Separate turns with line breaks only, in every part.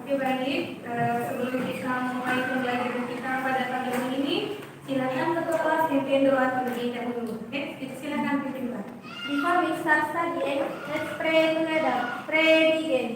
Oke baik, sebelum kita mulai pembelajaran kita pada pagi ini, silakan ketua kelas pimpin doa terlebih dahulu. Oke, silakan pimpin doa.
Before we start studying, let's pray together. Pray begin.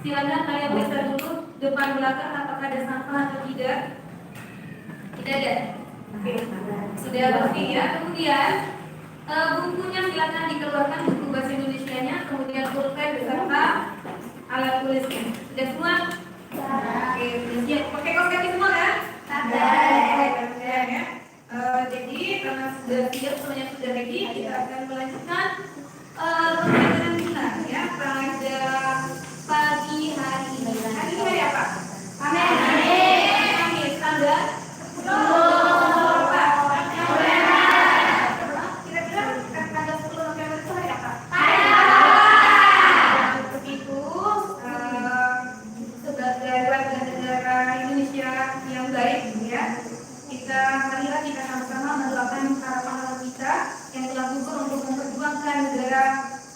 Silakan kalian periksa dulu depan belakang apakah ada sampah atau tidak. Tidak ada. Oke, sudah bersih ya. Kemudian bukunya silakan dikeluarkan, buku bahasa Indonesianya, kemudian pulpen beserta alat tulisnya. Sudah semua? Oke, sudah siap. Pakai kaos kaki semua kan? Ya. Jadi karena sudah siap, semuanya sudah ready, kita akan melanjutkan pembelajaran kita ya pada pagi hari ini. Hari ini hari apa? Kamis. Tanggal 10 November. Kira-kira tanggal 10 November itu hari apa? Untuk itu sebagai warga negara Indonesia yang baik ya, marilah kita sama-sama mendoakan para pahlawan kita yang telah gugur untuk memperjuangkan negara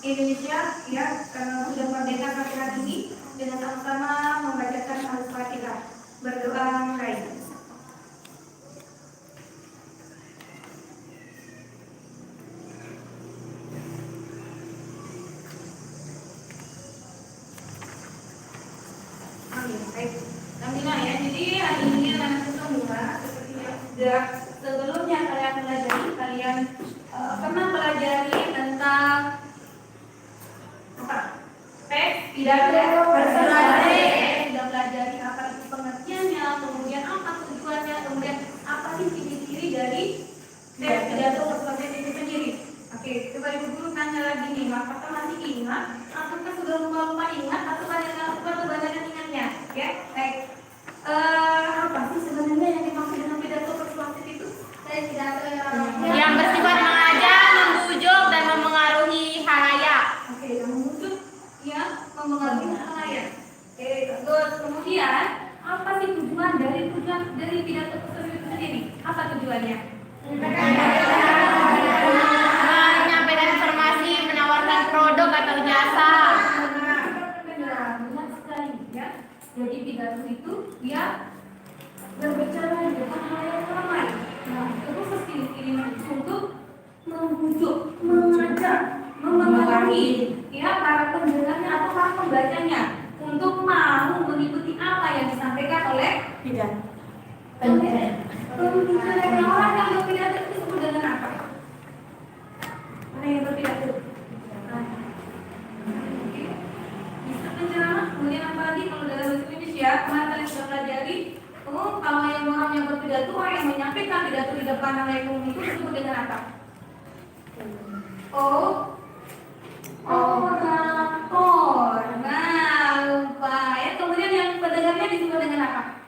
Indonesia ya, karena sudah merdeka sampai hari ini, dengan sama-sama membacakan Al-Fatihah. Berdoa mulai. Baik. Alhamdulillah ya. Jadi hari ini anak semua seperti yang sudah sebelumnya kalian pelajari, kalian pernah pelajari tentang apa? Teks, pidato, presentasi. Sudah pelajari apa itu pengertiannya, kemudian apa tujuannya, kemudian apa sih ciri-ciri dari teks, pidato, presentasi itu sendiri. Oke, coba ibu guru tanya lagi nih, apakah masih ingat? Apakah sudah lupa ingat atau kebanyakan ingatnya? Oke, baik. Apa sih sebenarnya yang dimaksud dengan pidato persuasif itu?
Yang bersifat mengajak, membujuk, dan memengaruhi halayak.
Oke, yang membujuk, ya, memengaruhi halayak. Oke, terus kemudian apa sih tujuan dari pidato persuasif itu sendiri? Apa tujuannya?
Menyampaikan informasi, menawarkan produk atau jasa.
Benar sekali ya. Jadi pidato itu dia berbicara di depan halayak ramai. Nah, terus ciri-cirinya itu untuk membujuk, mengajak, memengaruhi ya para pendengarnya atau para pembacanya untuk mau mengikuti apa yang disampaikan oleh pidato. Pembicaraan orang yang berpidato itu disebut dengan apa? Mana yang berpidato? yang umum itu disebut dengan apa? Orator. Nah, lupa ya. Kemudian yang pendengarnya disebut dengan apa?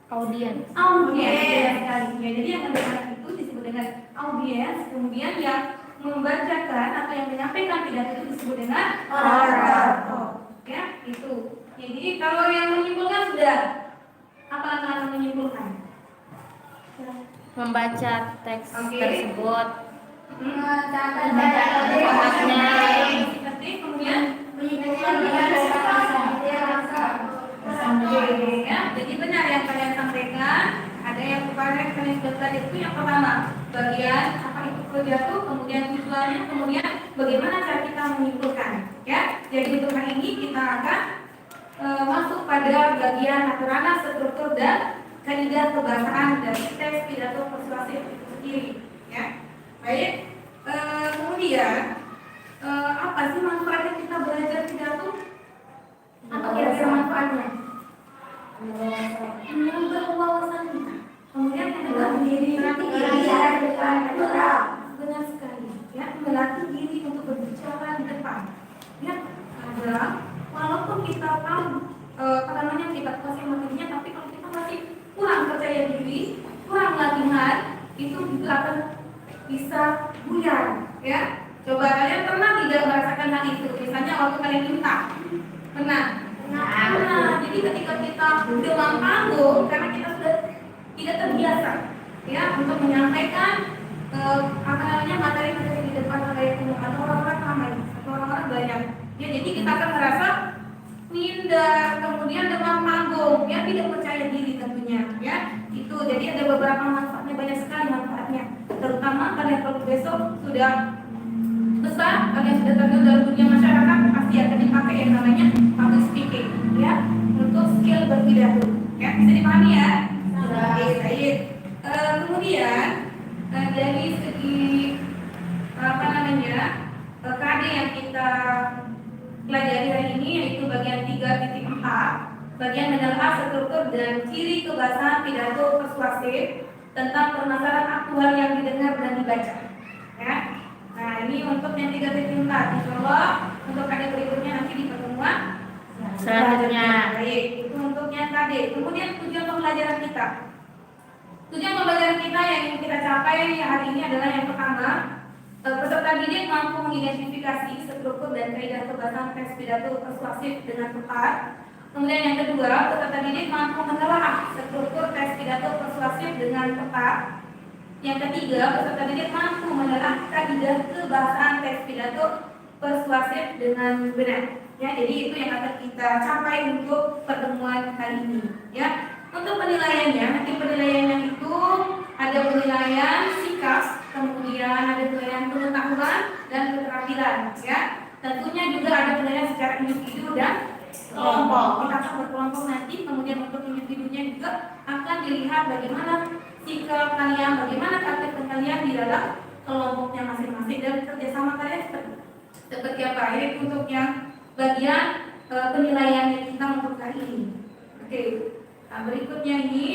Audiens.
Audiens. Ya, jadi yang mendengar itu disebut dengan audiens. Kemudian yang membacakan atau yang menyampaikan pidato itu disebut dengan orator. Ya, itu. Jadi kalau yang menyimpulkan sudah apa langkah menyimpulkan?
Membaca teks
Oke.
tersebut.
Tempatnya. Kemudian menyimpulkan ya, jadi benar yang kalian sampaikan. Ada yang kemarin kalian sudah tadi itu yang pertama bagian apa itu pidato, kemudian tujuannya, kemudian bagaimana cara kita menyimpulkan. Ya, jadi untuk hari ini kita akan masuk pada bagian atau ranah struktur dan kaidah kebahasaan dan teks pidato persuasif itu sendiri. Ya, baik. Kemudian apa sih manfaatnya kita belajar pidato? Apa kira-kira manfaatnya? Menambah wawasan kita. Kemudian yang kedua benar sekali. Ya, melatih diri untuk berbicara di depan. Ya, adalah walaupun kita tahu kita kuasai materinya, tapi kalau kita masih kurang percaya diri, kurang latihan, itu juga akan bisa buyar. Ya, coba kalian pernah tidak merasakan hal itu? Misalnya waktu kalian minta, pernah? Nah, jadi ketika kita demam panggung, karena kita sudah tidak terbiasa, ya, untuk menyampaikan materi-materi di depan kayak atau orang-orang ramai, atau orang-orang banyak. Ya, jadi kita akan merasa minder, kemudian demam panggung, ya, tidak percaya diri tentunya, ya. Itu jadi ada beberapa manfaatnya, banyak sekali manfaatnya. Terutama kalian kalau besok sudah besar, kalian sudah terjun dalam dunia masyarakat, pasti akan dipakai yang namanya public speaking, ya, untuk skill berpidato. Ya, bisa dipahami ya? Oke, baik. Kemudian dari segi KD yang kita pelajari hari ini yaitu bagian 3.4, bagian menelaah struktur dan ciri kebahasaan pidato persuasif tentang permasalahan aktual yang didengar dan dibaca. Ya. Nah, ini untuk yang 3.4. Insyaallah untuk KD berikutnya nanti di pertemuan
Selanjutnya.
Baik, itu untuk yang KD. Kemudian tujuan pembelajaran kita. Tujuan pembelajaran kita yang ingin kita capai hari ini adalah yang pertama, peserta didik mampu mengidentifikasi struktur dan kaidah kebahasaan teks pidato persuasif dengan tepat. Kemudian yang kedua, peserta didik mampu menelaah struktur teks pidato persuasif dengan tepat. Yang ketiga, peserta didik mampu menelaah kaidah kebahasaan teks pidato persuasif dengan benar. Ya, jadi itu yang akan kita capai untuk pertemuan kali ini. Ya, untuk penilaiannya, nanti penilaiannya itu ada penilaian sikap, kemudian ada penilaian pengetahuan dan keterampilan. Ya, tentunya juga ada penilaian secara individu dan kelompok. Kita akan berkelompok nanti, kemudian untuk individunya juga akan dilihat bagaimana sikap kalian, bagaimana aktivitas kalian di dalam kelompoknya masing-masing dan kerjasama kalian seperti apa. Ini untuk yang bagian penilaiannya kita untuk kali ini. Oke. Nah, berikutnya ini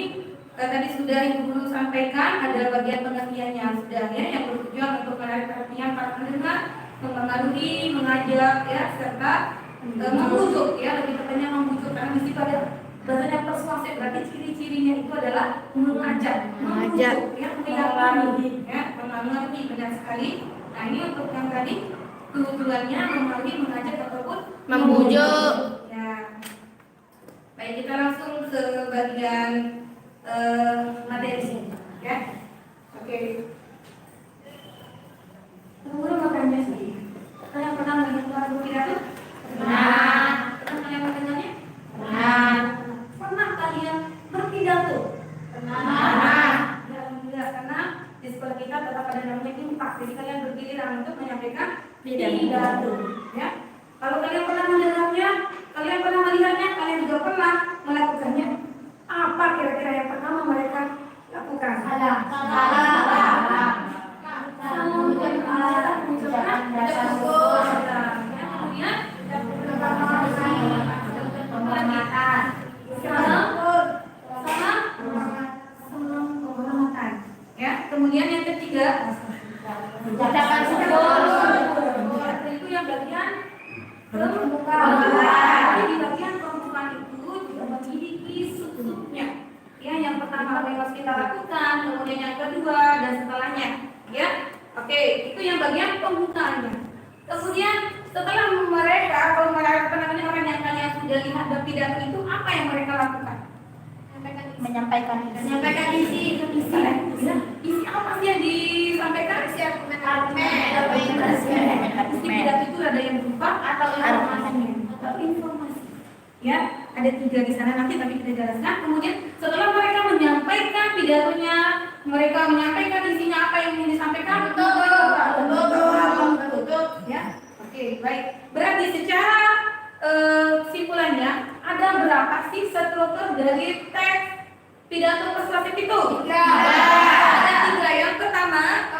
tadi sudah Ibu Guru sampaikan ada bagian pengertiannya sudah ya, yang bertujuan untuk menarik perhatian para pendengar, mempengaruhi, mengajak ya, serta membujuk ya, lebih tepatnya membujuk karena di situ ada bahasanya persuasif, berarti ciri-cirinya itu adalah mengajak, membujuk ya, mengayomi ya, mengayomi benar sekali. Nah, ini untuk yang tadi tujuannya melalui mengajak ataupun
membujuk.
Ya. Baik, kita langsung ke bagian materi ya. Oke. Tunggu mau tanya sih. Kalian pernah melihat pidato? Pernah. Pernah kalian mendengarnya? Pernah. Pernah kalian berpidato? Pernah. Alhamdulillah, karena di sekolah kita tetap ada namanya impak. Jadi kalian bergiliran untuk menyampaikan pidato. Ya. Kalau kalian pernah mendengarnya, kalian pernah melihatnya, kalian juga pernah melakukannya. Apa kira-kira yang pertama mereka lakukan? Kemudian yang ketiga
Ucapan syukur.
itu yang bagian
Pembukaan.
Jadi di bagian pembukaan itu juga memiliki sub-subnya. Ya, yang pertama yang harus kita lakukan, kemudian yang kedua dan setelahnya. Ya, oke, itu yang bagian pembukaannya. Kemudian setelah mereka, kalau mereka orang yang sudah lihat berpidato itu, apa yang mereka lakukan?
Menyampaikan
Isi apa sih yang disampaikan? Isi pidato itu ada yang berupa atau informasi. Ya, ada 3 di sana nanti tapi kita jelaskan. Kemudian setelah mereka menyampaikan pidatonya, mereka menyampaikan isinya apa yang ingin disampaikan, tutup. Ya, oke, baik. Berarti secara kesimpulannya ada berapa sih struktur dari teks pidato persuasif itu? 3. Ada 3. Yang pertama,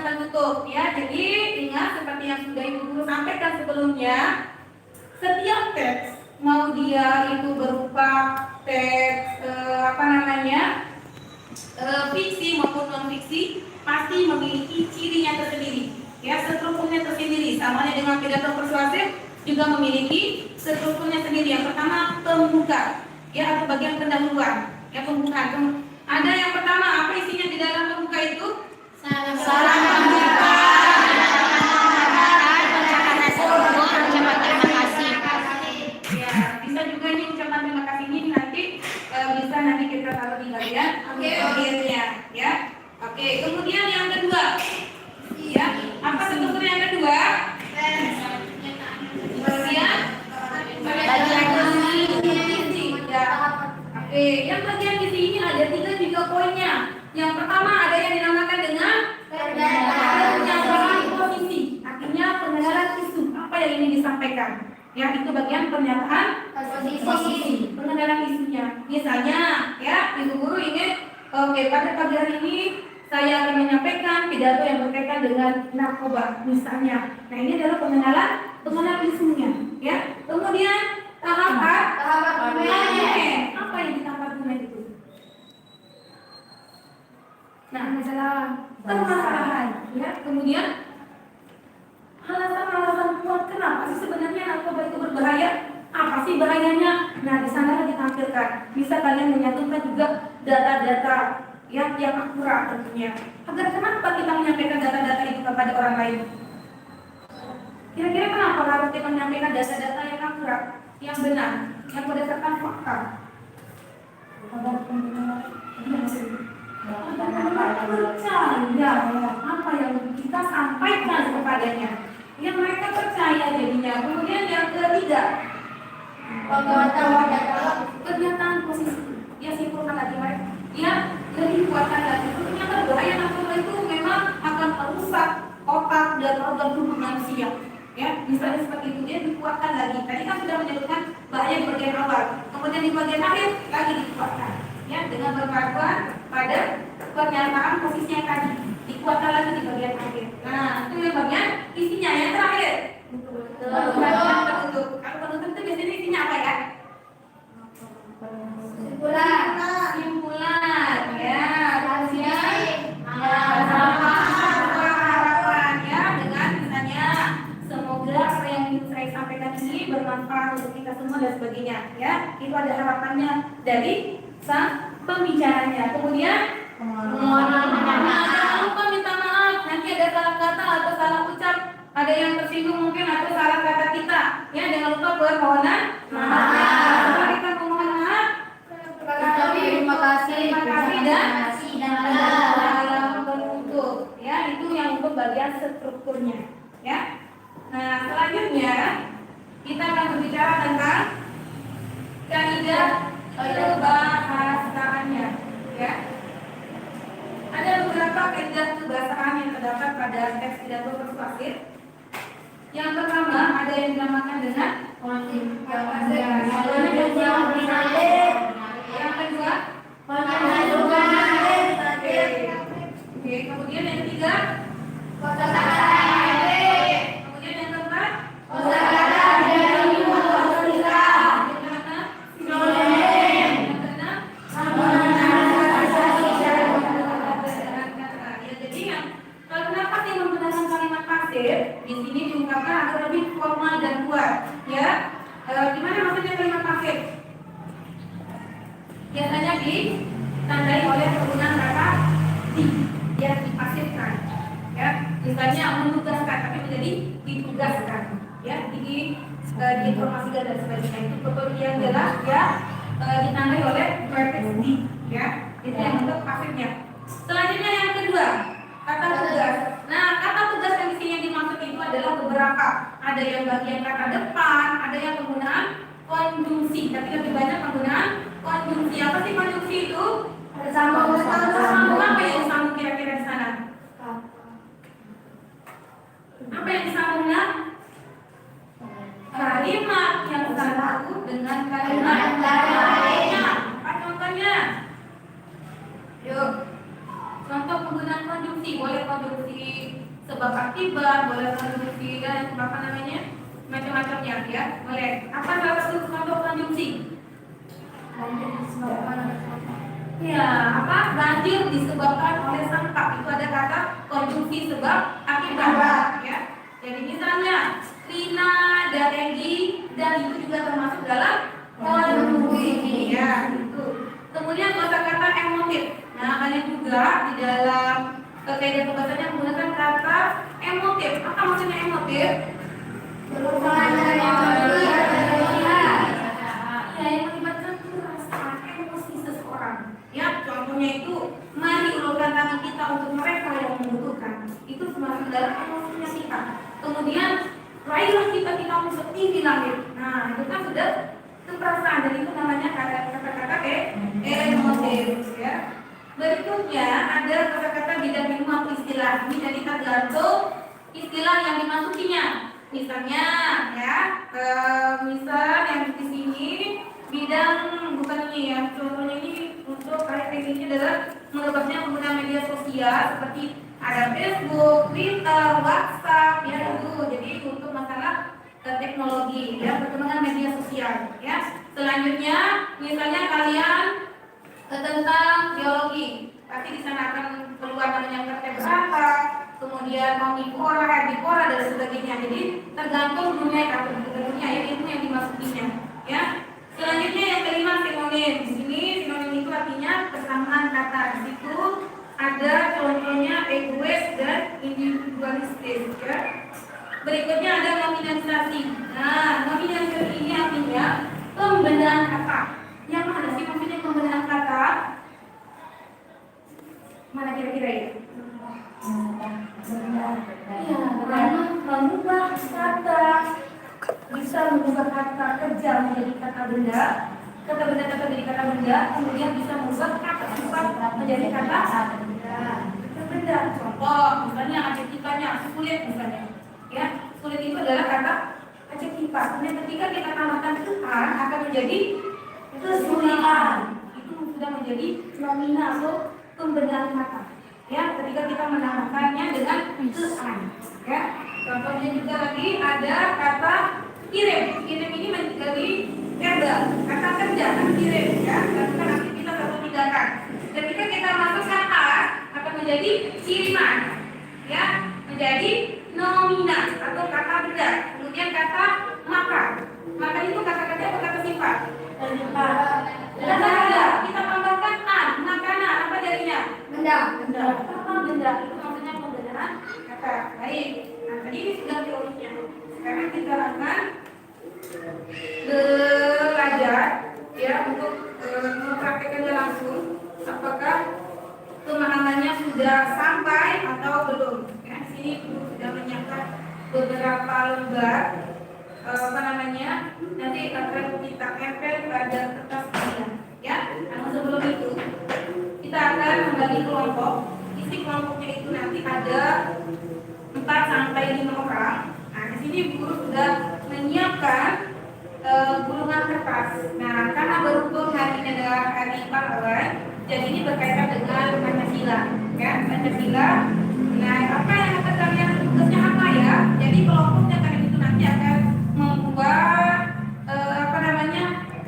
penutup. Ya, jadi ingat seperti yang sudah Ibu Guru sampaikan sebelumnya, setiap teks mau dia itu berupa teks fiksi maupun non fiksi pasti memiliki cirinya tersendiri. Ya, strukturnya tersendiri. Sama dengan pidato persuasif juga memiliki strukturnya sendiri. Yang pertama pembuka, ya, atau bagian pendahuluan. Ya, pembukaan. Ada yang pertama, apa isinya di dalam pembuka itu? Salam pembuka, ucapan terima kasih. Ya, bisa juga ini ucapan terima kasih ini nanti bisa nanti kita taruh di bagian akhirnya, ya. Oke, kemudian yang kedua, ya, apa struktur yang kedua? Oke, yang bagian di sini ada 3 juga poinnya. Yang pertama ada yang dinamakan dengan pernyataan posisi, artinya pengenalan isu apa yang ingin disampaikan. Ya, itu bagian pernyataan posisi, pengenalan isunya. Misalnya, ya, Ibu Guru ingin, oke, pada pagi hari ini saya akan menyampaikan pidato yang berkaitan dengan narkoba, misalnya. Nah, ini adalah pengenalan isunya, ya. Kemudian tahap argumen. Apa yang di tahap argumen itu? Nah, permasalahan, ya. Kemudian alasan-alasan kuat kenapa sih sebenarnya narkoba itu berbahaya? Apa sih bahayanya? Nah, di sana ditampilkan. Bisa kalian menyatukan juga data-data yang akurat tentunya. Agar kenapa kita menyampaikan data-data itu kepada orang lain? Kira-kira kenapa harus kita menyampaikan data-data yang akurat, yang benar, yang berdasarkan fakta? Agar pendengar percaya apa yang kita sampaikan kepadanya, yang mereka percaya jadinya. Kemudian yang ketiga, pernyataan posisi. Ya, simpulkan lagi mereka. Ya, lebih kuatkan lagi. Ternyata bahaya narkoba itu memang akan merusak otak dan organ tubuh manusia. Ya, misalnya seperti itu, dia dikuatkan lagi. Tadi kan sudah menyebutkan bahaya di bagian awal, kemudian di bagian akhir lagi dikuatkan. Ya, dengan berpaduan pada pernyataan posisinya tadi, dikuatkan lagi di bagian akhir. Nah, itu yang bagian isinya. Yang terakhir, penutup. Kalau penutup itu biasanya isinya apa ya? Simpulan, ya, harapan, ya, dengan misalnya semoga apa yang saya sampaikan ini bermanfaat untuk kita semua dan sebagainya, ya. Itu ada harapannya dari sang pembicaranya. Kemudian jangan lupa minta maaf, nanti ada salah kata atau salah ucap, ada yang tersinggung mungkin atau salah kata kita, ya. Jangan lupa permohonan maaf. Setelah kita memohon maaf, terima kasih dan dalam penutup, ya. Itu yang untuk bagian strukturnya, ya. Nah, selanjutnya kita akan berbicara tentang kaidah kebahasaannya, ya. Ada beberapa kaidah kebahasaan yang terdapat pada teks pidato persuasif. Yang pertama ada yang dinamakan dengan yang kedua oke, kemudian yang ketiga kemudian yang keempat ya di informasikan dan sebagainya. Itu seperti yang jelas ya ditandai oleh vertex D ya. Itu yang untuk pasifnya. Selanjutnya yang kedua, kata tugas. Nah, kata tugas yang di sini yang dimaksud itu adalah beberapa. Ada yang bagian kata depan, ada yang penggunaan konjungsi, tapi lebih banyak penggunaan konjungsi. Apa sih konjungsi itu? Sambung apa yang disambung kira-kira di sana? Apa yang disambungnya? Kalimat yang satu dengan kalimat lainnya. Apa contohnya? Yuk. Contoh penggunaan konjungsi, boleh konjungsi sebab akibat, boleh konjungsi dan apa namanya? Macam-macamnya ya. Boleh. Apa salah satu contoh konjungsi? Ya, apa? Banjir disebabkan oleh sangkap. Itu ada kata konjungsi sebab akibat ya. Jadi misalnya Rina dan Egi dan itu juga termasuk dalam konjungsi ya, itu. Kemudian kata-kata emotif. Nah, kalian juga di dalam kaidah pembahasannya menggunakan kata emotif. Apa maksudnya emotif? Yang melibatkan perasaan emosi seseorang. Ya, contohnya itu mari ulurkan tangan kita untuk mereka yang membutuhkan. Itu termasuk dalam emosinya kita. Kemudian raihlah kita setinggi langit. Nah, itu kan sudah perasaan dan itu namanya kata-kata emotif ya. Berikutnya ada kata-kata bidang ilmu atau istilah. Ini jadi tergantung istilah yang dimasukinya. Misalnya ya, misal yang di sini bidang bukan ini ya. Contohnya ini untuk kayak tekniknya adalah merupakan pengguna media sosial seperti ada Facebook, Twitter, WhatsApp ya itu. Jadi untuk masalah teknologi ya, perkembangan media sosial ya. Selanjutnya misalnya kalian tentang biologi, pasti di sana akan keluar namanya vertebrata, kemudian omnivora, herbivora dan sebagainya. Jadi tergantung dunia ya ilmu yang dimasukinya ya. Selanjutnya yang kelima sinonim. Di sini sinonim itu artinya persamaan kata. Di situ ada contohnya egois dan individualistis ya. Berikutnya ada nominalisasi. Nah, nominalisasi ini artinya pembenahan kata. Yang mana sih maksudnya pembenahan kata? Mana kira-kira ya? Iya, karena mengubah kata, bisa mengubah kata kerja menjadi kata benda, kata menjadi kata benda, kemudian bisa mengubah kata sifat menjadi kata benda. Contoh, misalnya adjektifanya sulit misalnya. Ya, sulit itu adalah kata adjektif. Kemudian ketika kita tambahkan Tuhan akan menjadi kesulitan. Itu sudah menjadi nomina atau pembenahan kata. Ya, ketika kita menambahkannya dengan Tuhan. Ya, contohnya juga lagi ada kata kirim. Kirim ini menjadi verba. Kata kerja kan kirim ya, lakukan aktivitas atau tindakan. Ketika kita masukkan akan menjadi kiriman. Ya, menjadi nomina atau kata benda. Kemudian kata makan. Makan itu kata kerja atau kata sifat? Kata kerja. Kita tambahkan makanan apa jadinya? Benda. Apa benda? Itu maksudnya pembenahan kata. Baik. Nah, tadi ini sudah teorinya. Sekarang kita akan belajar ya untuk mempraktekannya langsung. Apakah pemahamannya sudah sampai atau belum? Ya, di sini sudah menyiapkan beberapa lembar nanti akan kita tempel pada kertas kalian ya. Namun sebelum itu kita akan membagi kelompok. Isi kelompoknya itu nanti ada 4 sampai 5 orang. Nah, di sini guru sudah menyiapkan gulungan kertas. Nah, karena berhubung hari ini adalah hari pahlawan, jadi ini berkaitan dengan Pancasila ya, Pancasila. Nah, apa yang akan kalian tugasnya apa ya? Jadi kelompoknya kalian itu nanti akan membuat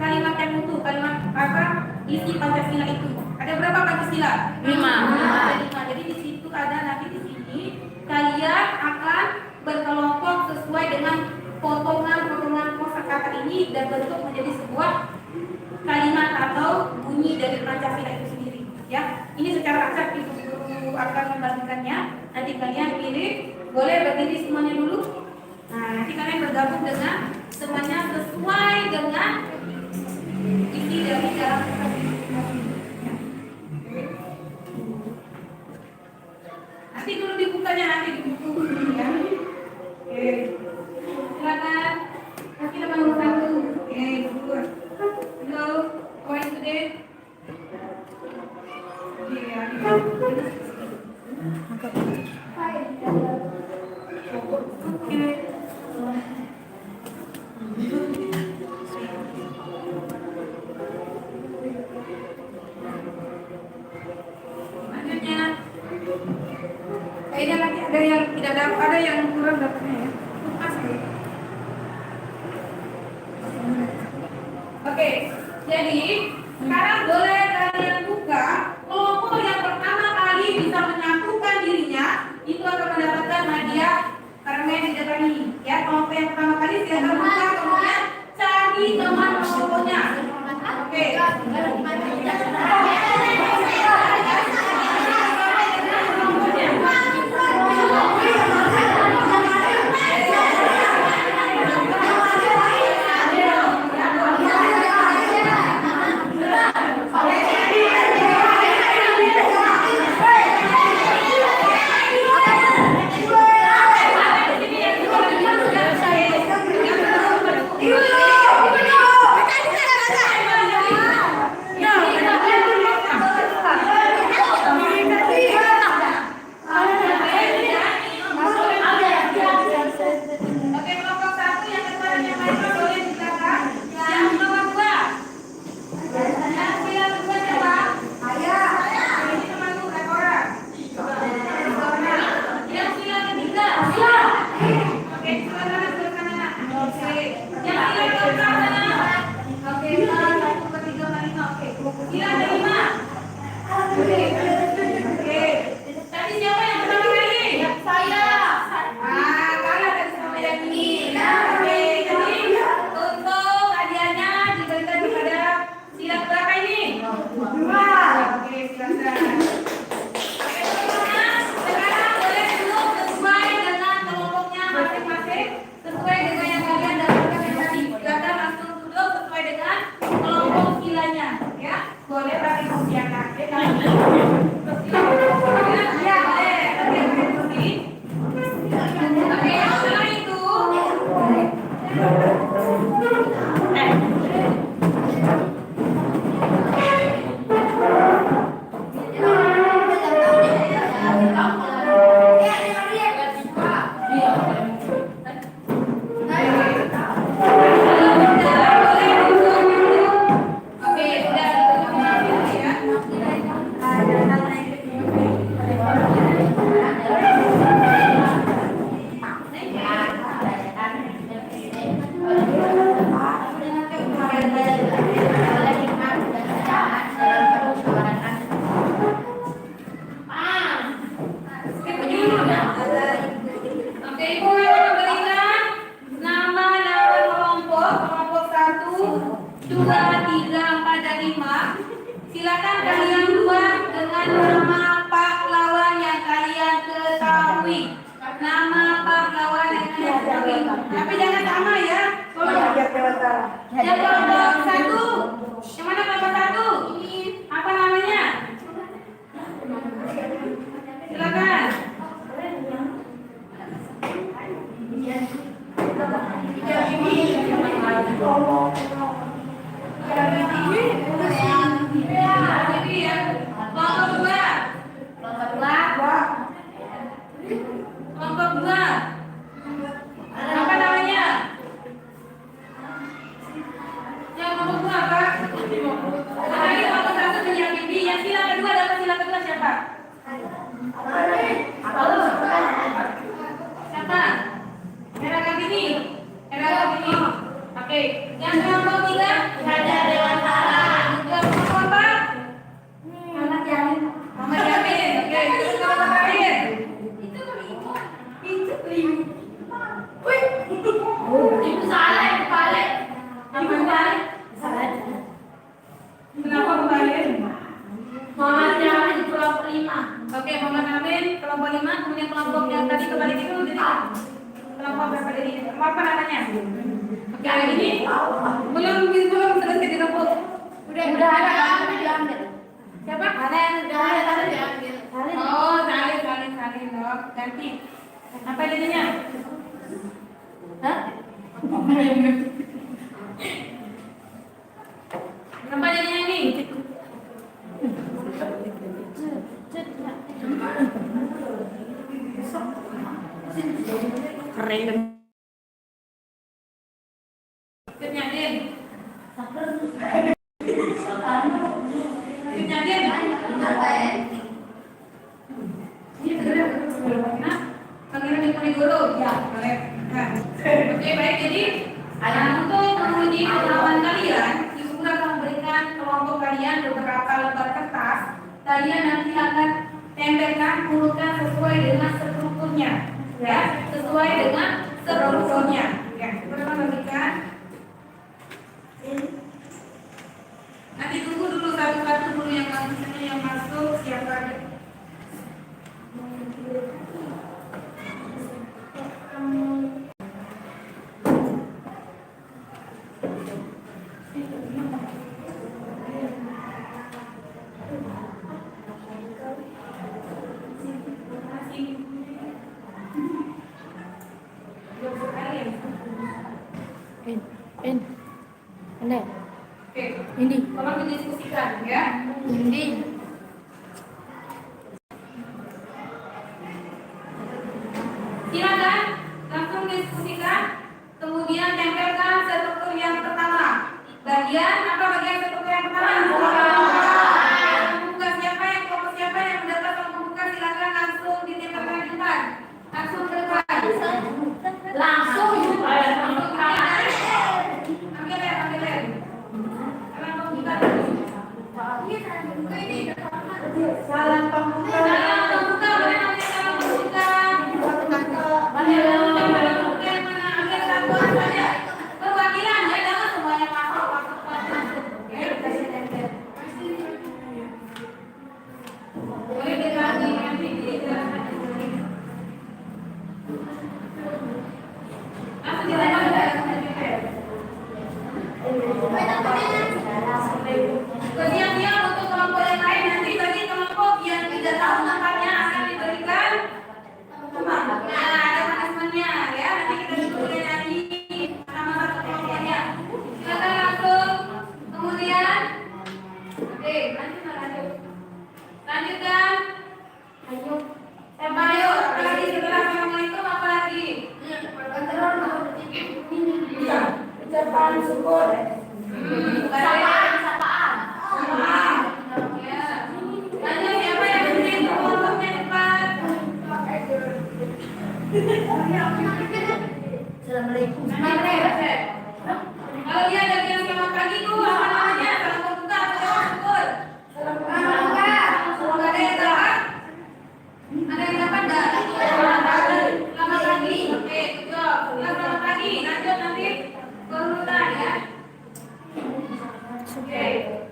kalimat yang utuh, kalimat apa isi Pancasila itu. Ada berapa Pancasila? 5. Jadi di situ ada nanti di sini kalian akan berkelompok sesuai dengan potongan kosakata ini dan bentuk menjadi sebuah kalimat atau bunyi dari Pancasila itu sendiri. Ya, ini secara acak ibu guru akan membagikannya. Nanti kalian pilih, boleh berdiri semuanya dulu. Nah, nanti kalian bergabung. bergabung dengan temannya sesuai dengan isi dari dalam nanti dulu dibukanya nanti di buku ya. Oke, silakan kasih nomor 1. Oke, good. Hello, how are you today? Selanjutnya, kayaknya lagi ada yang tidak dapat, ada yang kurang dapatnya ya. Pasti. Oke, jadi sekarang boleh kalian buka kelompok yang pertama kali bisa menyatukan dirinya itu akan mendapatkan hadiah permen di depan ini. Ya, kelompok yang pertama kali silakan buka, kemudian cari teman kelompoknya. Oke. Silakan kalian buat dengan nama pahlawan yang kalian ketahui. Nama pahlawan yang kalian ketahui. Tapi jangan sama ya. Yang kelompok 1. Yang mana kelompok 1? Apa namanya? Silakan. Kelompok 2. Apa namanya? Yang kelompok 2 apa? Lagi kelompok 1 yang ini. Yang sila kedua dapat sila kedua siapa? Siapa? Merah Kartini. Merah Kartini. Oke. Yang kelompok 3 ada Dewantara. Kelompok apa? Muhammad Yamin. Muhammad Yamin. Oke. Terus kelompok terakhir. Itu salah yang balik. Apa balik? Salah. Kenapa balik? Muhammad Yamin di kelompok 5. Oke, Muhammad Yamin kelompok 5. Kemudian kelompok yang tadi kebalik itu jadi kelompok berapa ini? Apa namanya? Oke, ini belum selesai direbut.
Udah ada yang diambil.
Siapa?
Ada yang udah ada diambil.
Oh, salin dong. Ganti. Apa jadinya? Hah? Apa jadinya ini?
Keren.
Kenyadin. Kenyadin. Nah, panggilnya ditemani guru. Ya, boleh. Nah, oke baik. Jadi untuk menguji pengetahuan kalian, ibu guru akan memberikan kelompok kalian beberapa lembar kertas. Kalian nanti akan tempelkan urutan sesuai dengan strukturnya, ya, sesuai dengan strukturnya. Ya, kita akan bagikan. Nanti tunggu dulu satu-satu dulu yang masuk siapa aja.
Ini.
Oke,
Ini.
tolong didiskusikan ya.
Ini.
Silakan langsung diskusikan, kemudian tempelkan struktur yang pertama. Bagian apa bagian struktur yang pertama? Membuka siapa yang kelompok siapa yang mendapat membuka silakan langsung ditempelkan di depan. Langsung ke depan. Langsung. Ambil. Salam pembuka dulu. Salam pembuka. Boleh ambil salam pembuka. Perwakilan ya, jangan semuanya masuk. Boleh diganti nanti dijelaskan. Langsung Bersiap-siap untuk kelompok yang lain, nanti bagi kelompok yang tidak tahu tempatnya akan diberikan ada punishment-nya ya. Nanti kita diskusikan lagi sama satu kelompoknya. Silakan langsung. Kemudian oke, lanjut. Lanjutkan. Ayo, apa lagi setelah Assalamualaikum apa lagi?
Ucapan syukur.
Sapaan. Ya. Lanjut siapa yang berdiri untuk kelompoknya cepat?
Assalamualaikum.
Kalau dia ada yang selamat pagi tuh apa namanya? Salam pembuka atau salam syukur? Salam pembuka. Ada yang dapat? Ada yang dapat enggak? Selamat pagi. Oke, betul. Selamat pagi. Lanjut nanti berurutan ya. Oke,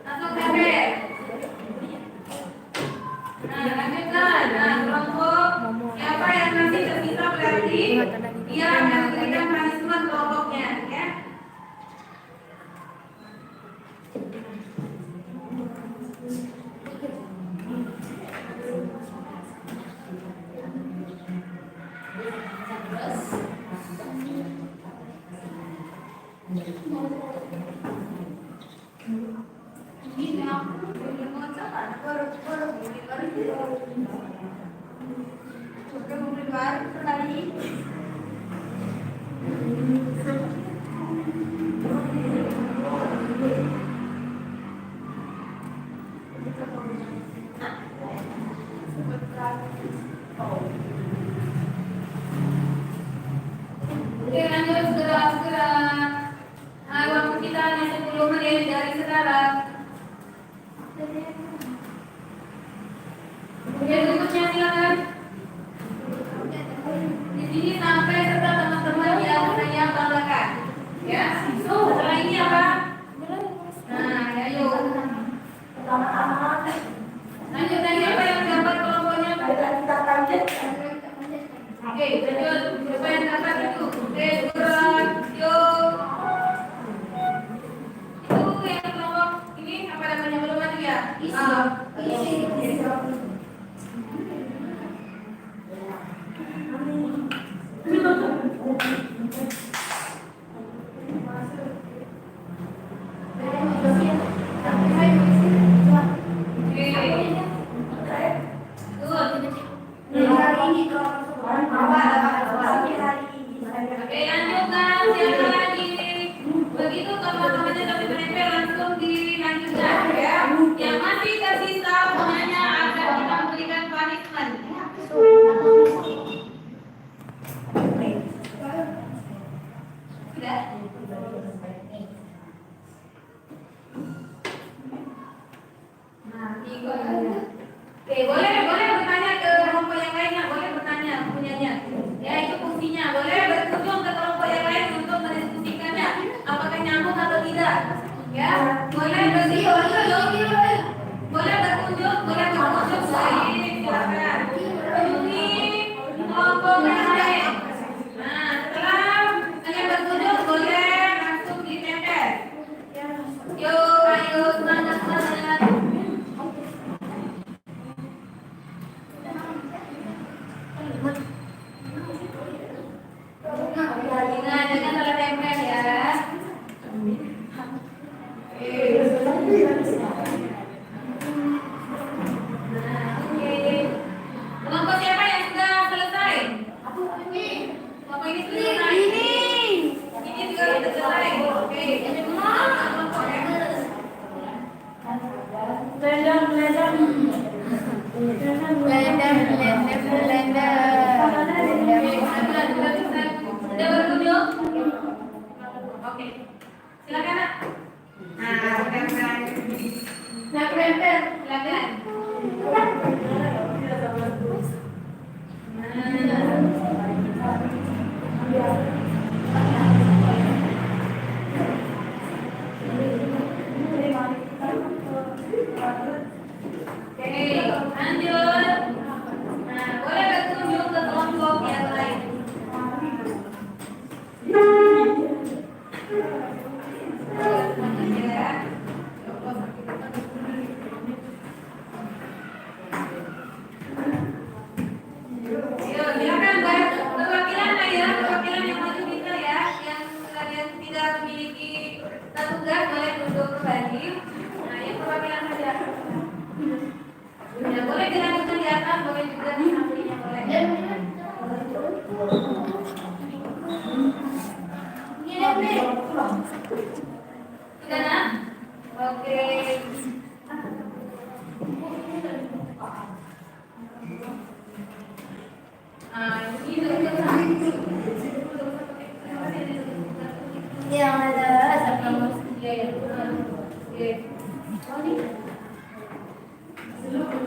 langsung tempel. Nah, lanjutkan. Nah, kelompok siapa yang nanti tersisa berarti dia akan diberikan punishment kelompoknya ya. Oke, lanjut segera. Waktu kita hanya 10 menit dari sekarang. Kemudian berikutnya silakan. Di sini sampai serta teman-teman yang saya banggakan. Ya, setelah ini apa? Nah, ayo. Lanjut dari apa yang dapat kelompoknya?
Kita lanjut.
Oke, lanjut. Siapa yang dapat itu? Oke, lanjutkan. Siapa lagi? Begitu teman-temannya tapi menempel langsung dilanjutkan ya. Yang masih tersisa semuanya akan kita berikan punishment. Sudah? Nah, tiga. Oke, boleh bertanya ke kelompok yang lainnya, boleh bertanya punyanya. Ya, itu fungsinya. Boleh berkunjung ke kelompok yang lain untuk mendiskusikannya. Apakah nyambung atau tidak? Ya, boleh berkunjung. Boleh berkunjung. Baik, silakan. Kunjungi kelompok yang lain. Nah, setelah kalian berkunjung, boleh langsung ditempel. Yuk, ayo semangat. Jangan salah tempel ya. Kelompok siapa yang sudah selesai? Kelompok ini sudah selesai. Ini juga sudah selesai. Oke. Sudah berkunjung? Oke. Silakan, Nak. Nah, silakan. Silakan. Oke, lanjut. Nah, boleh berkunjung ke kelompok yang lain. Perwakilan yang maju bisa ya, yang kalian tidak memiliki tugas boleh duduk kembali. Nah, yang perwakilan saja. Ya, boleh dilanjutkan di atas, boleh juga di sampingnya boleh. Sudah, Nak? Oke.
Yang ada asap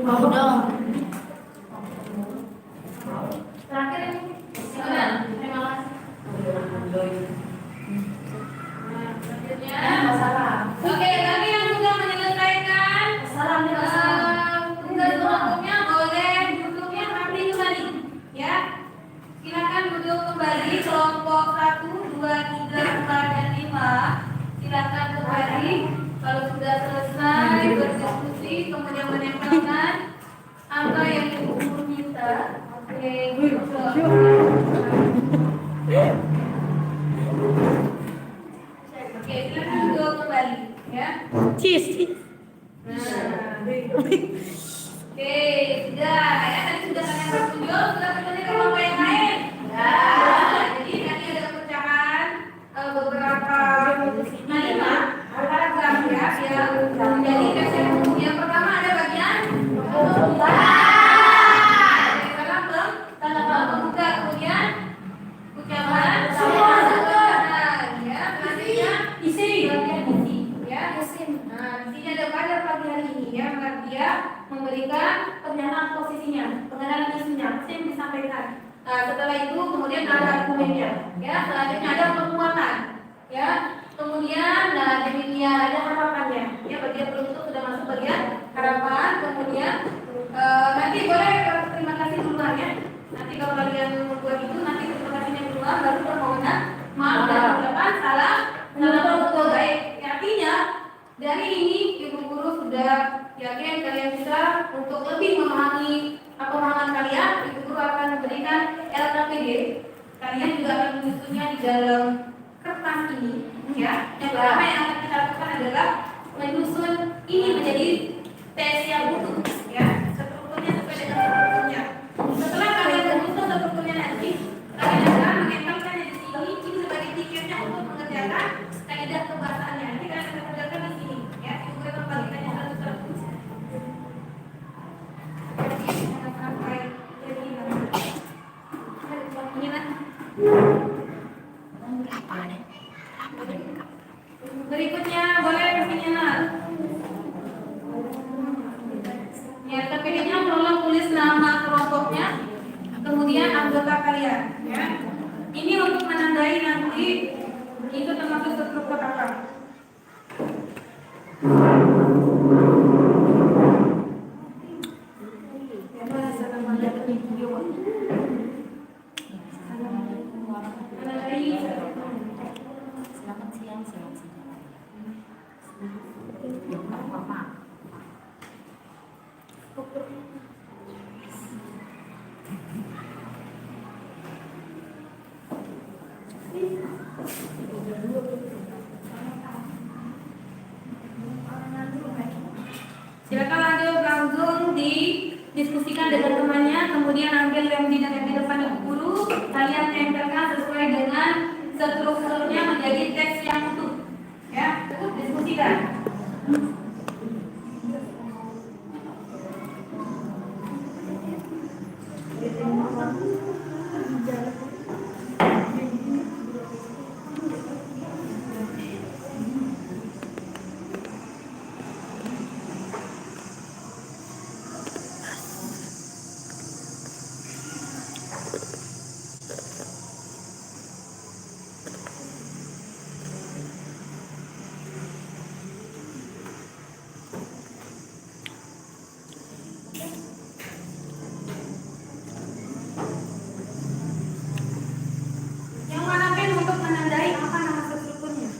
mau dong.
Terakhir ini. Terima kasih. Oke, tadi yang sudah menyelesaikan tugas kelompoknya boleh duduknya rapi kembali, ya. Silakan duduk kembali kelompok 1, 2, 3, 4, dan 5. Silakan kembali. Kalau sudah selesai berdiskusi, kemudian menempelkan apa yang Ibu Guru minta. Oke, Oke, silakan duduk kembali, ya.
Cheese.
Oke, sudah ya, tadi sudah kalian berkunjung, sudah berkunjung ke kelompok yang lain. Ya, jadi tadi ada pecahan beberapa kalimat paragraf ya, yang menjadi section. Yang pertama ada bagian pembuka, kemudian ucapan ya, selanjutnya isi, bagian isi ya. Nah, di sini ada pada pagi hari ini ya, maka dia memberikan pernyataan posisinya, pengenalan isunya, yang disampaikan. Nah, setelah itu kemudian ada argumennya, ya. Selanjutnya ada penguatan, ya. Kemudian, nah demikian ada harapannya, ya. Bagian penutup sudah masuk bagian harapan. Kemudian nanti boleh terima kasih duluan ya. Nanti kalau kalian membuat itu, nanti terima kasihnya duluan, baru permohonan maaf dan ucapan salam betul baik. Artinya dari ini Ibu Guru sudah yakin kalian bisa untuk lebih memahami pemahaman kalian. Ibu Guru akan memberikan LKPD. Kalian juga akan menyusunnya di dalam kertas ini, ya. Yang pertama yang akan kita lakukan adalah menyusun ini menjadi tes yang utuh, ya. Strukturnya sesuai dengan strukturnya. Setelah kalian Ini lah. Berikutnya boleh kesini nak. Ya, TPD-nya tolong tulis nama kelompoknya, kemudian anggota kalian. Ya. Ini untuk menandai nanti itu termasuk struktur apa. Silakan lanjut langsung didiskusikan dengan temannya, kemudian ambil yang di depan ibu guru, kalian tempelkan sesuai dengan strukturnya menjadi teks yang utuh. Ya, diskusikan. Yang mana pen untuk menandai apa nama strukturnya?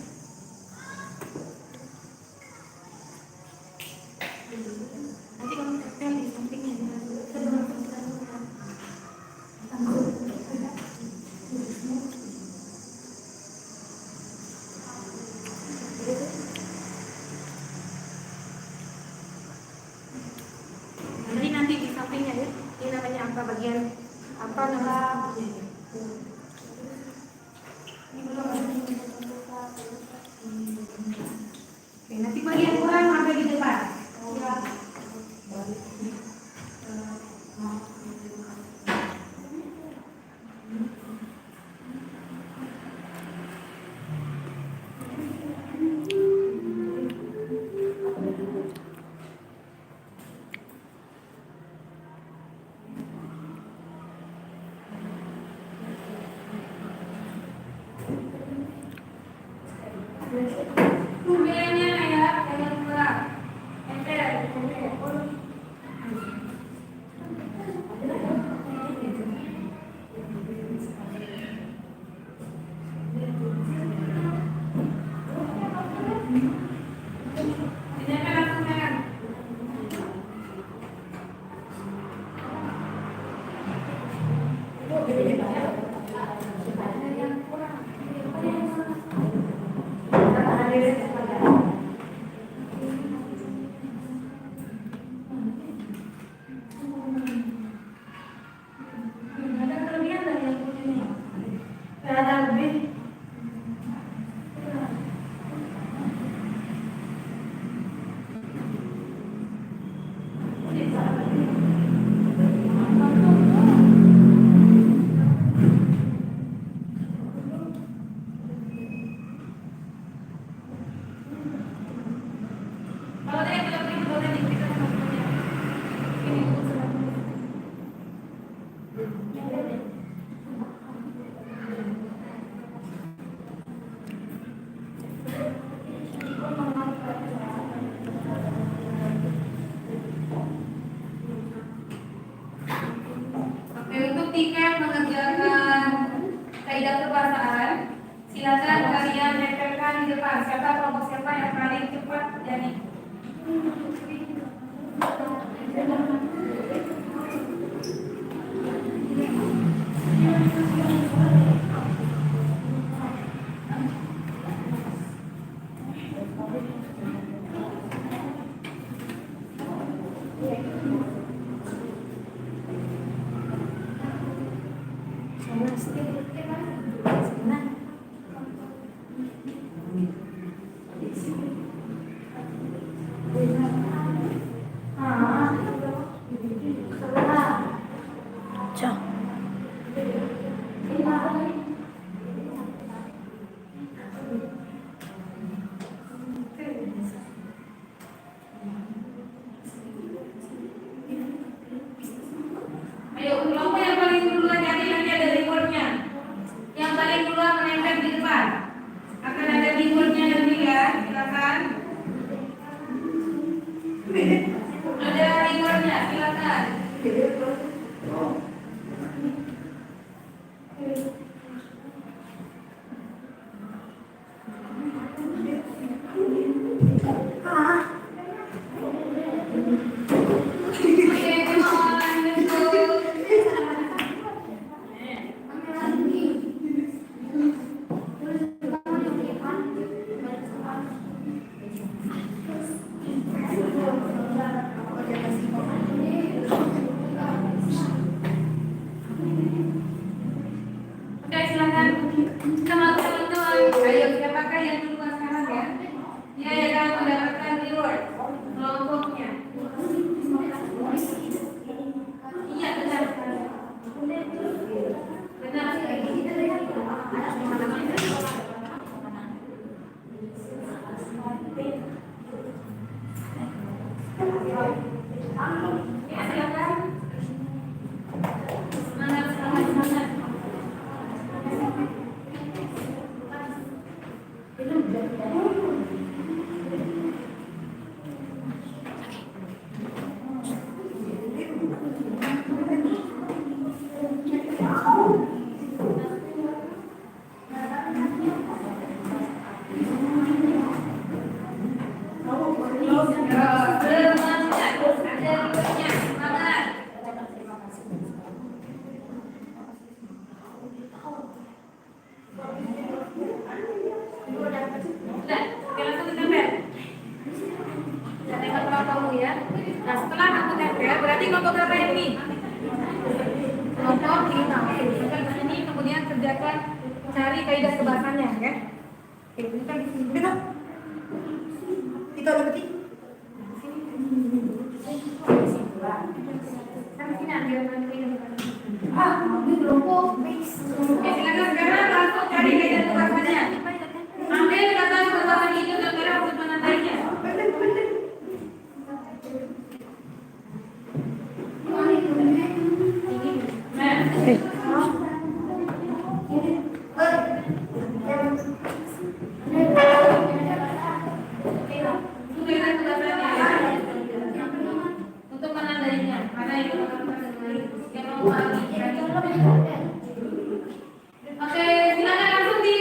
Nanti kamu tempel di sampingnya. Jadi nanti di sampingnya ya. Ini namanya apa bagian apa nama? Oke, nanti bagian kurang sampai di depan. Pembeliannya ya, jangan murah. Tiket mengerjakan kaidah kebahasaan, silakan kalian tempelkan di depan. Siapa kelompok siapa yang paling cepat jadi. Ayo, kelompok yang paling duluan cari nanti ada rewardnya. Yang paling duluan menempel di depan. Akan ada rewardnya nanti ya, silakan. Ada rewardnya, silakan. Oke, silakan. Sama teman-teman. Ayo, siapakah yang duluan sekarang ya? Dia akan mendapatkan reward kelompoknya. Iya, benar. Benar sekali. Ya, silakan. Semangat, semangat, semangat. Nah, setelah aku tempel, berarti kelompok berapa ini? Kelompok 5. Tempel di sini, kemudian kerjakan cari kaidah kebasannya, ya. Oke, ini kan di sini. Kita udah ketik. Kan di sini ambil nanti.
Ini kelompok mix.
Oke, silakan sekarang langsung cari kaidah kebasannya. Ambil kata kebasan itu dan sekarang untuk menandainya. Untuk menandainya, mana yang mau lagi? Oke, silakan langsung di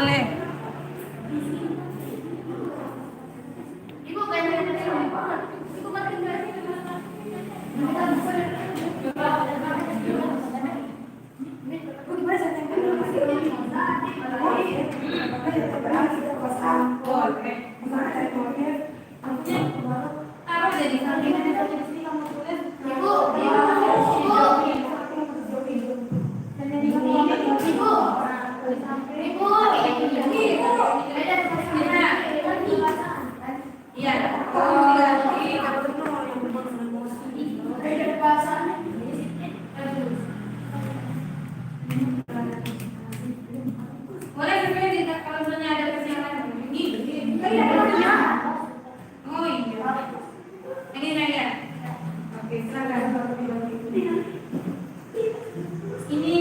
boleh.
Ibu pengen Ibu makin dari
Taruh jadi samping.
Ibu,
Iya. Boleh sebenarnya kalau misalnya ada kesiangan ini. Oh iya. Ini saya. Oke, silakan. Ini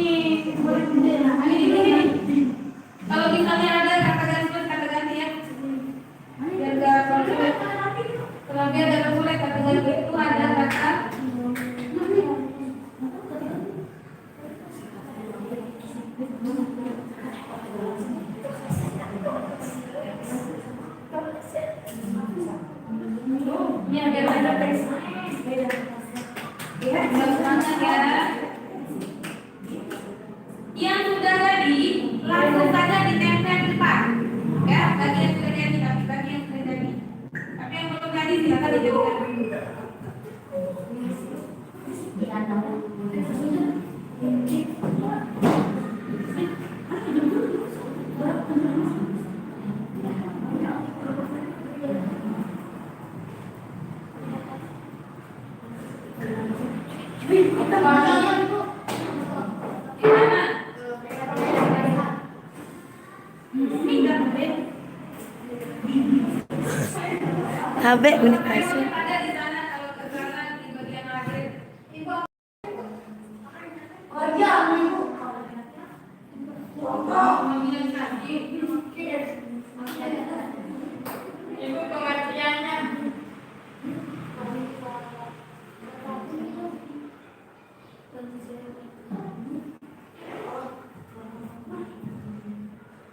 kalau misalnya ada kata ganti ya. Biar nggak sulit. Kalau biar nggak sulit kata ganti itu ada kata ini biar ada teks. Semangat ya. Yang sudah jadi langsung saja ditempel di depan. Ya, bagi yang sudah jadi, bagi yang sudah jadi. Tapi yang belum jadi silakan dijadikan dulu.
Habe unit kasih.
Ada di sana kalau ke sana di bagian akhir. Ibu pengertiannya.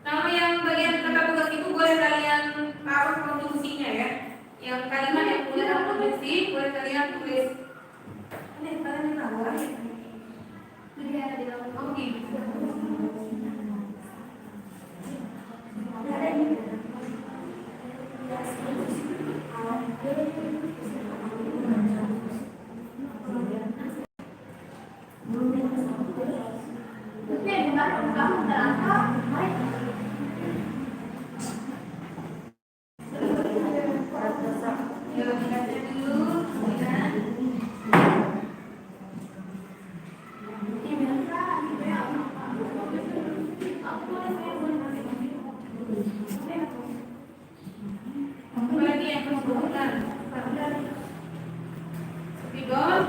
Kalau yang bagian kata tugas itu boleh kalian taruh konstruksinya ya. Yang kalimat yang boleh konstruksi boleh kalian tulis. Ini kalian tahu lagi. Oke. Berarti yang keseluruhan. Tidur.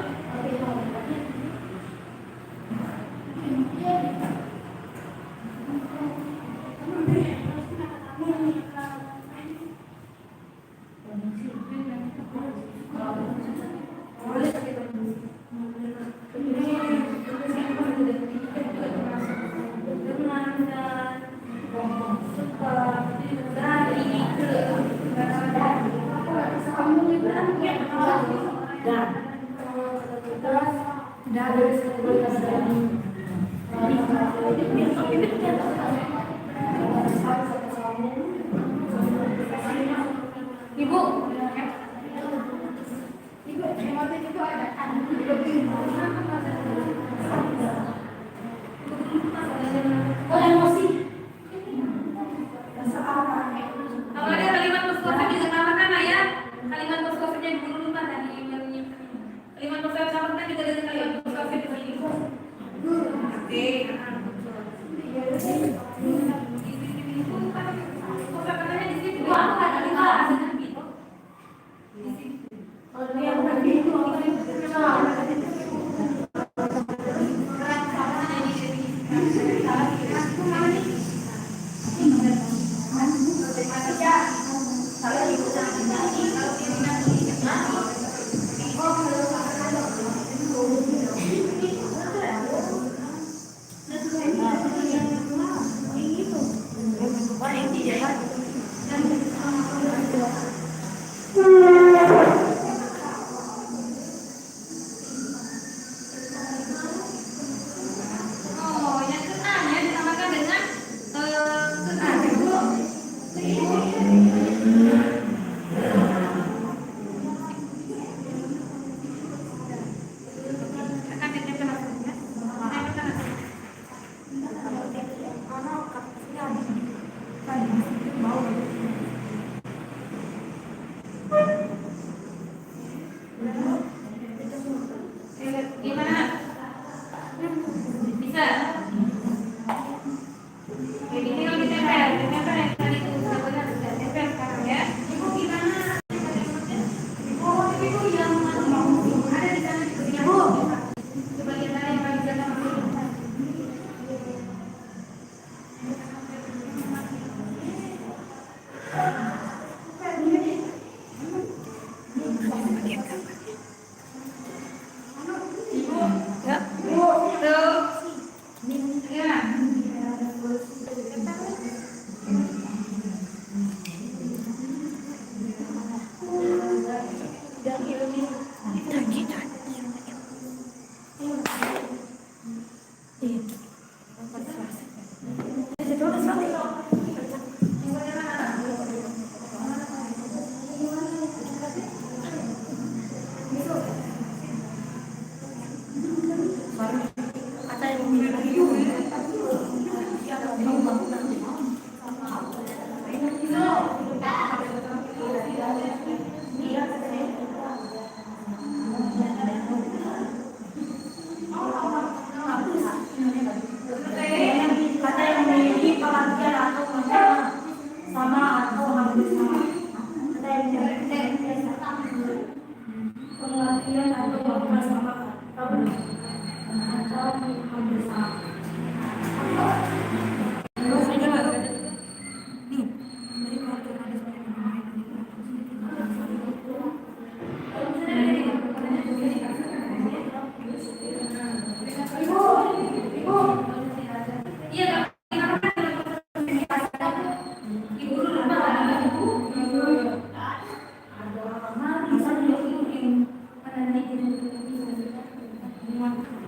Ibu, kalau ada kalimat persuasif bisa tambahkan ya. Kalimat persuasifnya dulu lupa tadi emailnya. Kalimat persuasif tambahkan juga dengan kalimat persuasif di sini. Oke. Kata-katanya di sini. Apa kata-kata ada nanti. Di sini. Gimana? Bisa? Jadi tinggal ditempel yang tadi itu benar bisa tempel sekarang ya. Ibu gimana? Oh, ibu yang ada di sana di sini bu. Coba lihat yang paling jaga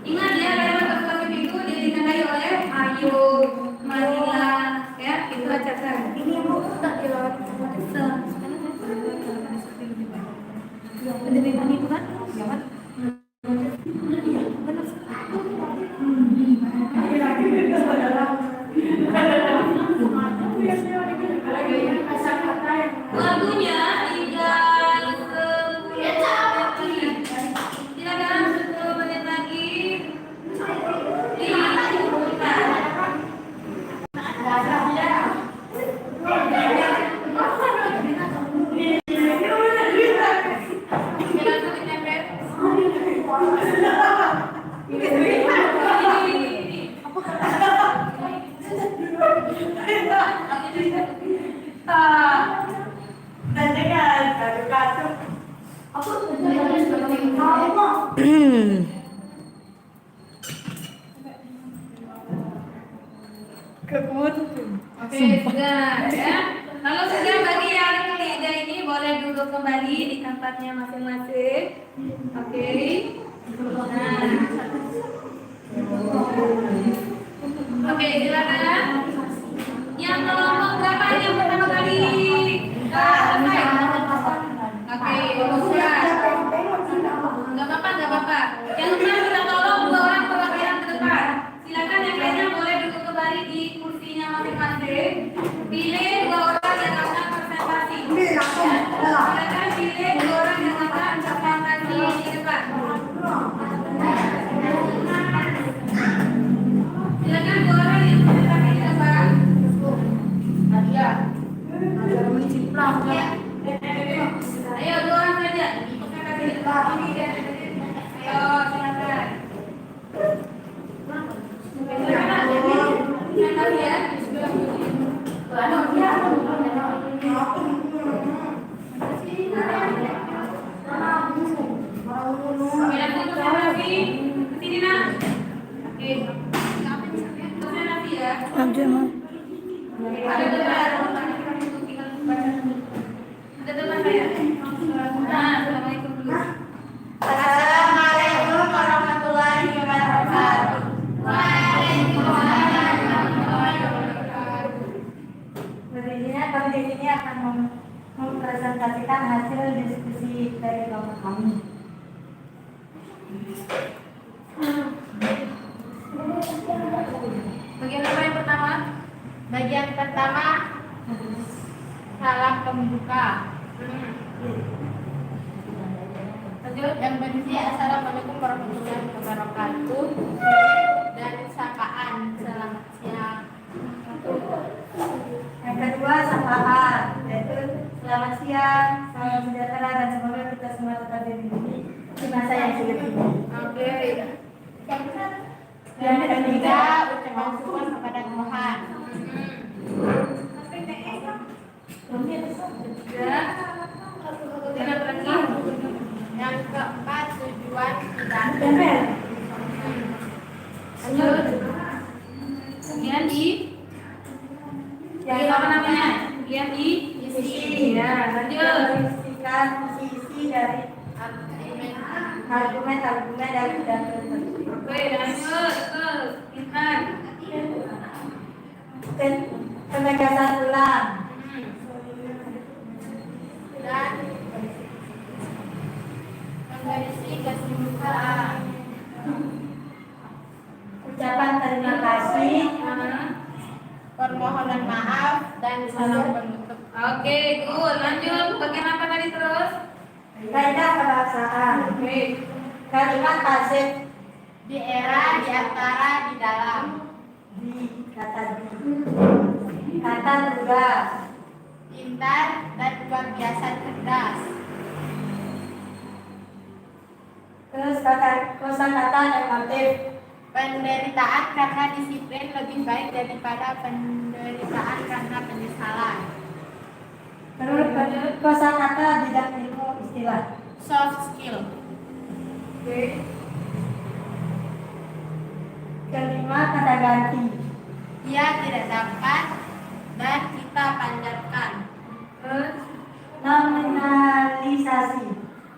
Ingat ya, kalimat persuasif itu ditandai oleh ayo, marilah, ya, itu aja. Ini yang mau tak dilawat sama pendidikan itu kan? Jangan. Lagunya tinggal 10 menit lagi. Silakan 10 menit lagi. Oke, sudah ya. Kalau sudah bagi yang ketiga ini boleh duduk kembali di tempatnya masing-masing. Oke. Nah. Oke, silakan. Yang kelompok berapa yang pertama kali? Oke, bukan. Enggak apa-apa. Yang kemarin kita tolong 2 orang perwakilan ke depan. Silakan yang lainnya boleh duduk kembali di kursinya masing-masing. Pilih 2 orang yang akan presentasi. Silakan pilih 2 orang yang akan presentasi di depan. Silakan 2 orang yang presentasi di depan. Ya. Ayo 2 orang saja. Presentasi di depan. Ayo, silakan. Assalamualaikum warahmatullahi wabarakatuh.
Kami di sini akan mempresentasikan hasil diskusi dari kelompok kami. Bagian pertama salam pembuka.
Lanjut.
Yang berisi Assalamualaikum warahmatullahi wabarakatuh dan sapaan selamat siang.
Yang kedua sapaan, yaitu selamat siang, salam sejahtera dan semoga kita semua tetap dilindungi di masa yang sulit ini.
Oke.
Yang ketiga ucapan syukur kepada Tuhan.
Ya. Tidak lagi.
Yang keempat tujuan pidato.
Lanjut. Kemudian yang apa namanya? Kemudian
Isi, ya,
lanjut.
mengisihkan isi dari argumen-argumen dari pidato tersebut.
Oke, lanjut. Terus, Intan.
Penegasan ulang.
Dan mengisi kesimpulan.
Ucapan terima kasih.
Permohonan maaf dan salam penutup.
Oke, good. Lanjut. Bagian apa tadi terus?
Kaidah kebahasaan.
Oke.
Kalimat pasif
Di era, di antara, di dalam.
di kata tugas.
Pintar dan luar biasa cerdas.
Terus kosakata normatif.
Penderitaan karena disiplin lebih baik daripada penderitaan karena penyesalan.
Terus kosakata bidang ilmu istilah.
Soft skill.
Oke.
Kelima kata ganti.
Ia tidak dapat dan kita panjatkan.
Terus,
Nominalisasi.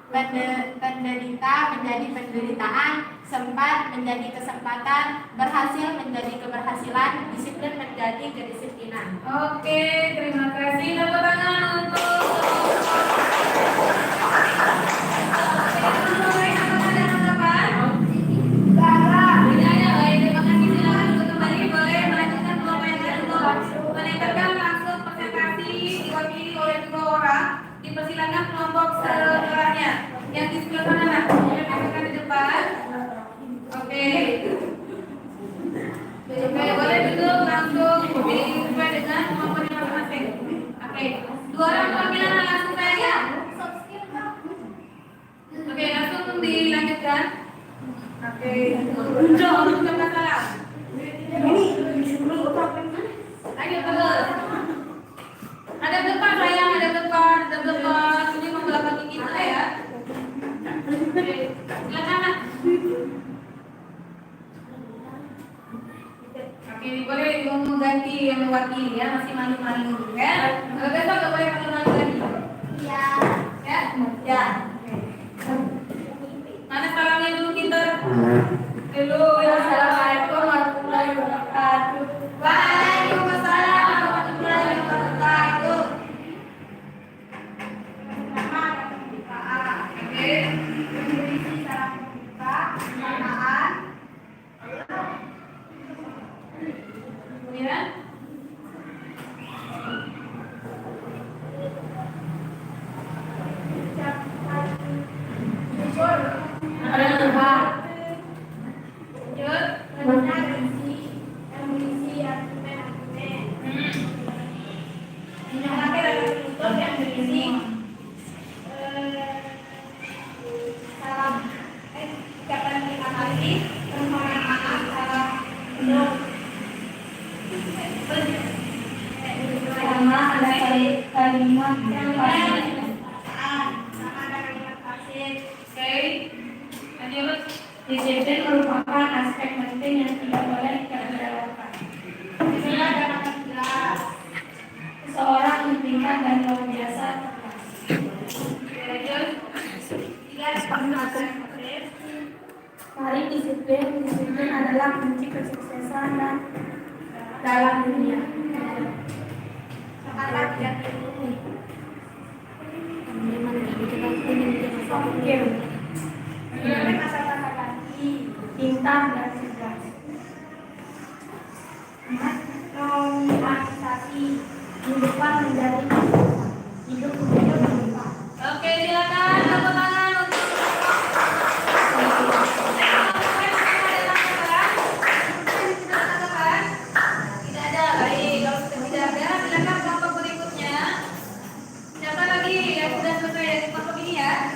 Penderita menjadi penderitaan, sempat menjadi kesempatan, berhasil menjadi keberhasilan, disiplin menjadi kedisiplinan.
oke, terima kasih. Tepuk tangan untuk dipersilakan kelompok sebelahnya yang di sebelah mana masukkan di depan. Oke, boleh duduk langsung sesuai dengan kemampuannya masing-masing. Oke, dua orang pemilihan langsung saja. Oke, langsung dilanjutkan. Oke, untuk masalah. Ayo terus. Ada depan sayang, ada depan. Ini membelakangi kita ya. Oke, silakan Nak. Oke, boleh mengganti yang mewakili ya, masih malu-malu ya. Kalau besok nggak boleh malu-malu lagi.
Ya.
Ya,
Ya.
mana salamnya dulu kita? Dulu,
Assalamualaikum warahmatullahi wabarakatuh.
Waalaikumsalam warahmatullahi wabarakatuh.
Pertama ada pembukaan.
Oke.
Berisi salam pembuka, perkataan,
Kemudian
Ada Tuhan.
lanjut.
yang berisi argumen-argumen.
Yang terakhir ada penutup yang berisi
Salam, ucapan terima kasih, permohonan maaf, salam penutup.
Sama ada kalimat
Yang
pasif.
perasaan, sama ada kalimat pasif.
oke. Lanjut.
Disiplin merupakan aspek penting yang tidak boleh terlewatkan.
Kedua dalam jelas.
Seseorang yang pintar dan luar biasa cerdas.
Oke, lanjut.
Tiga ada penggunaan pasif.
Mari disiplin adalah kunci kesuksesan dan dalam dunia.
Sekarang tidak ilmu.
Oke,
Ada kata-kata ganti.
pintar dan cerdas.
Nominasi. prestasi kehidupan menjadi hidup berlimpah.
Oke, silakan tepuk tangan untuk tidak ada. Baik, kalau sudah tidak ada, silakan kelompok berikutnya. Siapa lagi yang sudah selesai dari kelompok ini ya?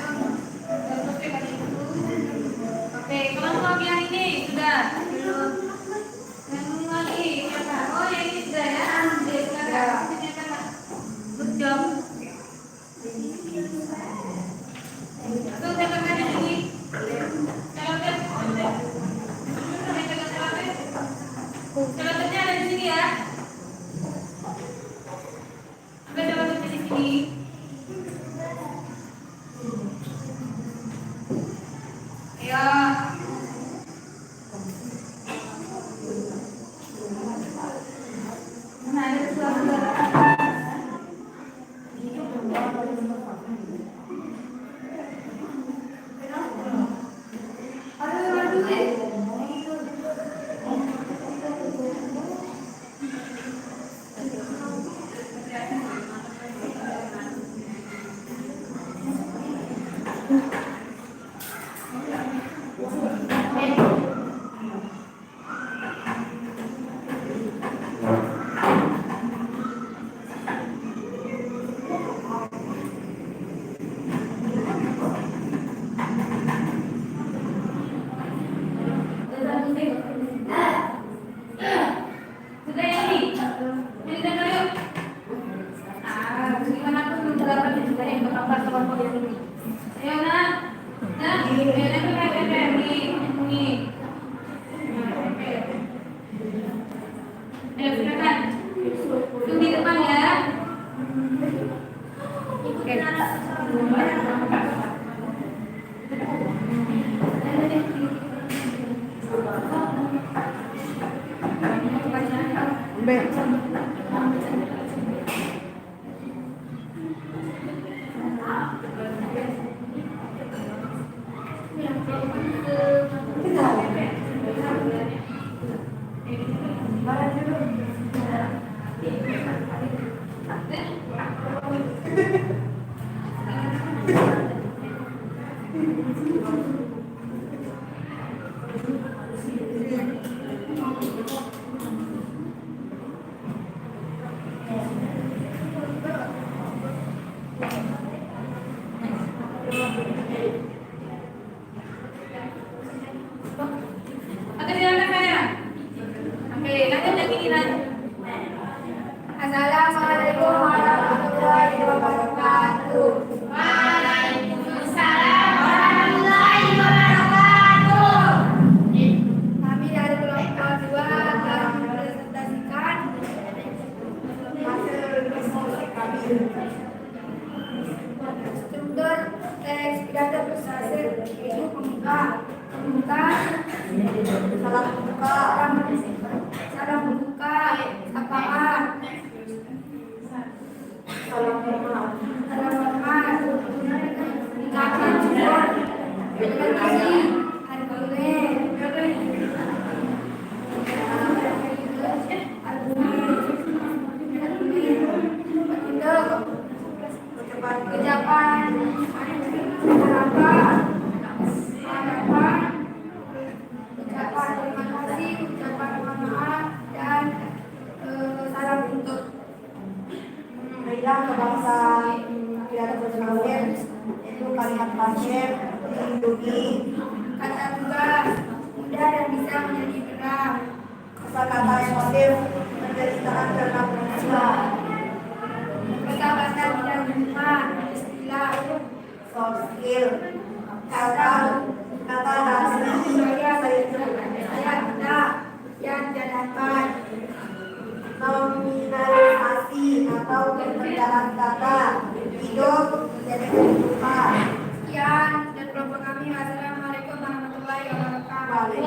Oke, kelompok yang ini sudah. Yang lagi siapa? Oh, yang ini sudah ya. Silakan. Good job. Tuh, silakan yang ini. Celotnya ada di sini ya. Ambil celotnya di sini. Ayo. Mana ada suara-suara? Sudah ya ini? Ini dengar yuk. Bagaimanapun beberapa juga yang berkabar kelompok yang ini. Ayo nak. Nah, ini. Ayo silakan. Tunggu di depan ya. Oke. Oke, silakan saya. Oke, lanjut yang ini lanjut.
Assalamualaikum warahmatullahi wabarakatuh.
Waalaikumsalam
warahmatullahi wabarakatuh. Kami dari kelompok 2 akan mempresentasikan hasil diskusi kami. Struktur teks pidato berhasil yaitu pembuka, salam membuka, sapaan, salam hormat, ungkapan syukur, presentasi, argumen, ucapan harapan, ucapan terima kasih, ucapan mohon maaf, dan salam untuk kebangsaan pidato bersemangat yaitu kalimat pasien melindungi, kata tugas mudah dan bisa menjadi gerak, kata-kata emotif penderitaan karena perusahaan, kata-kata tidak lupa, istilah, soft skill, kata asli saya tidak yang tidak dapat, nominalisasi atau perpindahan kata hidup menjadi kehidupan. Sekian dan kelompok kami. Wassalamualaikum warahmatullahi wabarakatuh.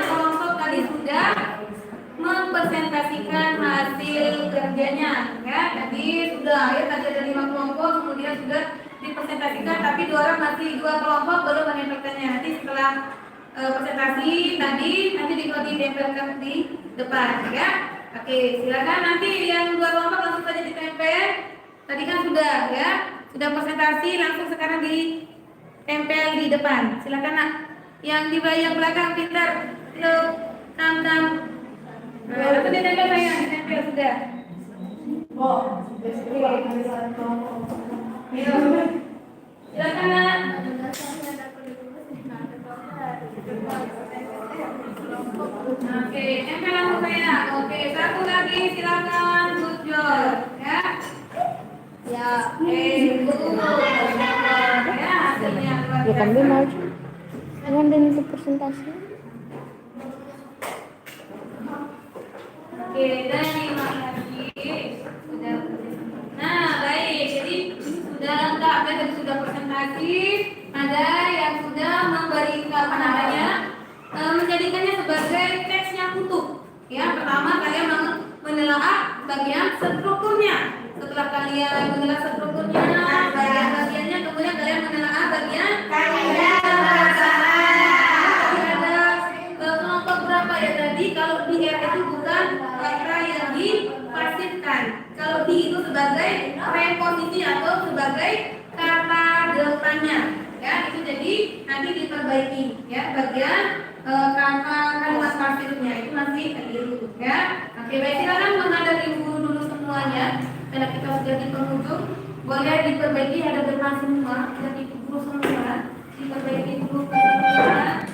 Kelompok tadi sudah mempresentasikan hasil kerjanya ya. Tadi sudah tadi ada 5 kelompok, kemudian sudah dipresentasikan, tapi 2 kelompok belum menyampaikannya. Nanti setelah presentasi tadi nanti ditempelkan di depan ya. Oke, silakan nanti yang dua kelompok langsung saja ditempel. Tadi kan sudah ya, sudah presentasi langsung sekarang ditempel di depan. Silakan nak. Yang di yang belakang pintar tam. Langsung ditempel saya, ditempel sudah. Silakan nak. Oke, tempel langsung saya. Oke, satu lagi silakan good job ya. Ya, ya hasilnya luar
Ya kan dia
biasa.
mau jangan dan itu presentasi.
Oke, dan terima kasih sudah. Nah, baik. Jadi sudah lengkap ya, tadi sudah presentasi. Ada yang sudah memberi apa namanya? Menjadikannya sebagai teksnya utuh. Ya, pertama kalian menelaah bagian strukturnya. Setelah kalian menelaah strukturnya, bagian-bagiannya, kemudian kalian menelaah bagian kaidah ada kelompok berapa ya tadi? Kalau di R itu bukan kata yang dipasifkan. Kalau di itu sebagai preposisi atau sebagai kata depannya. Ya, itu jadi nanti diperbaiki ya bagian kata kalimat pasifnya itu masih keliru ya. Oke, baik, silakan menghadapi guru dulu semuanya. Karena kita sudah di penghujung, boleh diperbaiki ada depan semua, jadi guru semua diperbaiki dulu semua.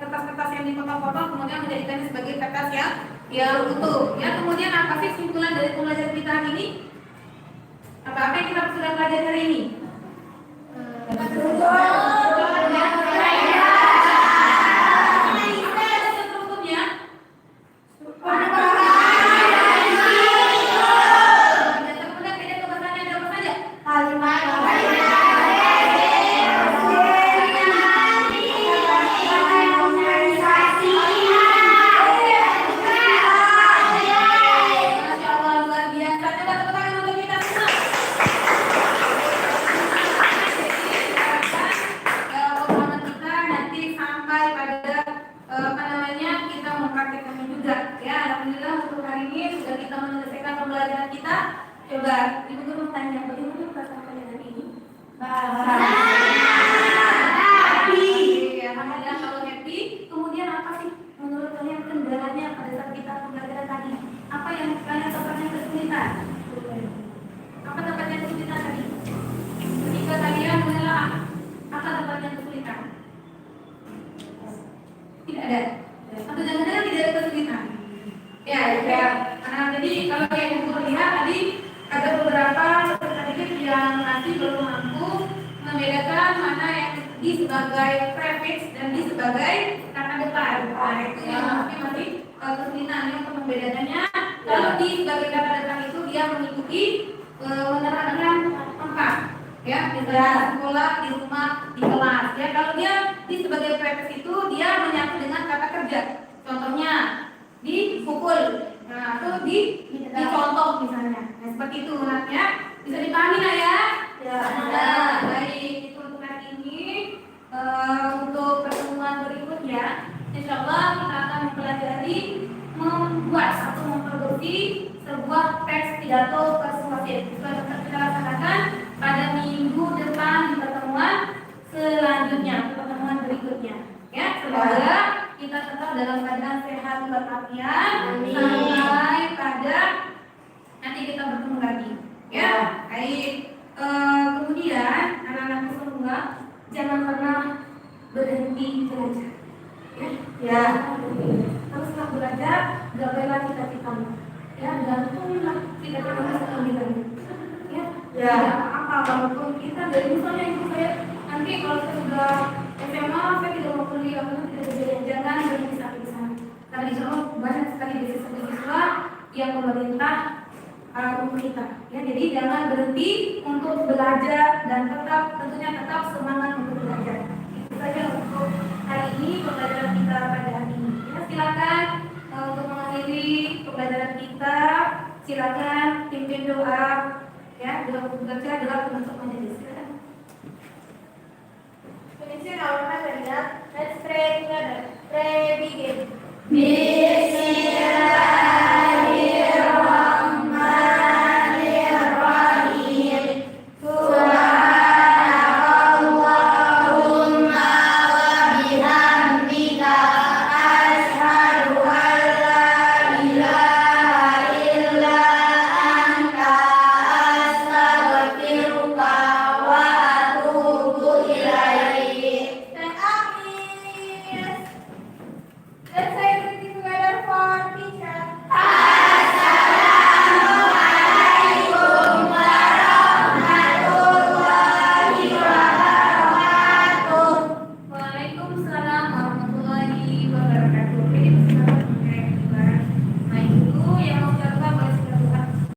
kertas-kertas yang dipotong-potong kemudian menjadikannya sebagai kertas yang utuh. Ya, kemudian apa sih kesimpulan dari pembelajaran kita hari ini? Apa yang kita sudah pelajari hari ini? Coba, Ibu Guru tanya, bagaimana perasaan kalian hari ini? Happy. Alhamdulillah kalau happy. Kemudian apa sih menurut kalian kendalanya pada saat kita pembelajaran tadi? Apa yang kalian dapatnya kesulitan? Apa dapatnya kesulitan tadi? Ketika kalian menelaah, apa dapatnya kesulitan? Tidak ada. Atau jangan-jangan tidak ada kesulitan? Ya. Jadi kalau yang Ibu lihat tadi ada beberapa sedikit yang masih belum mampu membedakan mana yang di sebagai prefix dan di sebagai kata depan. Nah, itu yang masih kesulitan untuk membedakannya. Kalau di sebagai kata depan itu dia mengikuti menerangkan tempat, ya, misalnya di sekolah, di rumah, di kelas. Ya, kalau dia di sebagai prefix itu dia menyatu dengan kata kerja. Contohnya dipukul. Nah, itu dicontoh misalnya. Nah, seperti itu ya. Bisa dipahami nggak ya? Ya. Nah, baik, itu untuk hari ini. Untuk pertemuan berikutnya, insya Allah kita akan mempelajari membuat atau memproduksi sebuah teks pidato persuasif. Itu akan kita laksanakan pada minggu depan di pertemuan selanjutnya, pertemuan berikutnya. Ya, semoga kita tetap dalam keadaan sehat walafiat sampai pada nanti kita bertemu lagi. lagi. Ya, baik. Kemudian anak-anakku semua jangan pernah berhenti belajar. Ya, teruslah belajar, gapailah cita-citamu. Ya, gantunglah cita-citamu sekali. Ya,
Ya.
apa walaupun kita dari misalnya itu saya nanti kalau saya sudah SMA saya tidak mau kuliah karena tidak berjaya, jangan berhenti sampai di sana. Karena insya Allah banyak sekali beasiswa yang pemerintah untuk kita. Ya, jadi jangan berhenti untuk belajar dan tentunya tetap semangat untuk belajar. Itu saja untuk hari ini pembelajaran kita pada hari ini. Ya, silakan untuk mengakhiri pembelajaran kita. Silakan pimpin doa. Ya, doa membaca adalah penutup majelis. Silakan.
Finish our material. Let's pray together. Pray begin.
Bismillah.